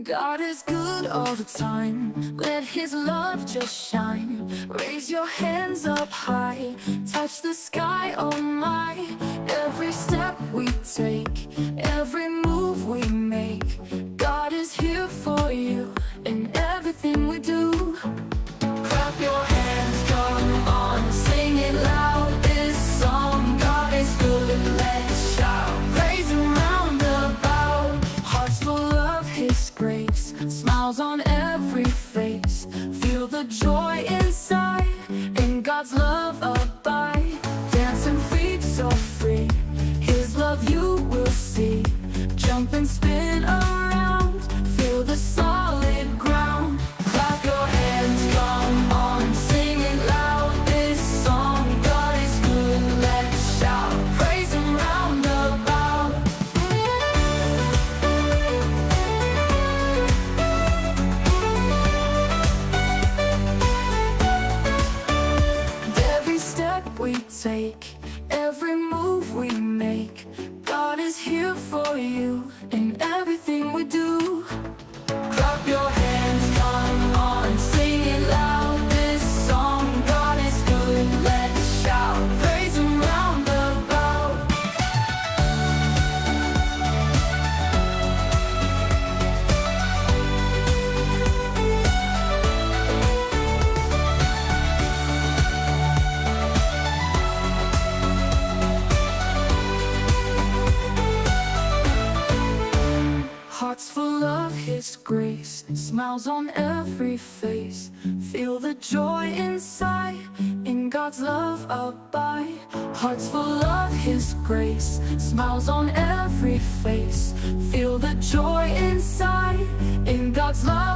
God is good all the time. Let His love just shine. Raise your hands up high, touch the sky, oh my. Every step we take, every move we make, God is here for you in everything we do. Clap your hands, come on, sing it loud. This song, God is good, let's shout. Praise Him round about. Hearts full of His grace, smiles on every face. Feel the joy inside, in God's love abide. Dancing feet so free, His love you will see. Jump and spin around, feel the solid ground. Clap your hands, come on, sing it loud. This song, God is good, let's shout. Praise Him round about. Every step we take, every move we make, God is here for you in everything we do. Clap your hands, come on, sing it loud. This song, God is good, let's shout. Praise Him round about. Hearts full of His grace, smiles on every face. Feel the joy inside, in God's love abide. Hearts full of His grace, smiles on every face. Feel the joy inside, in God's love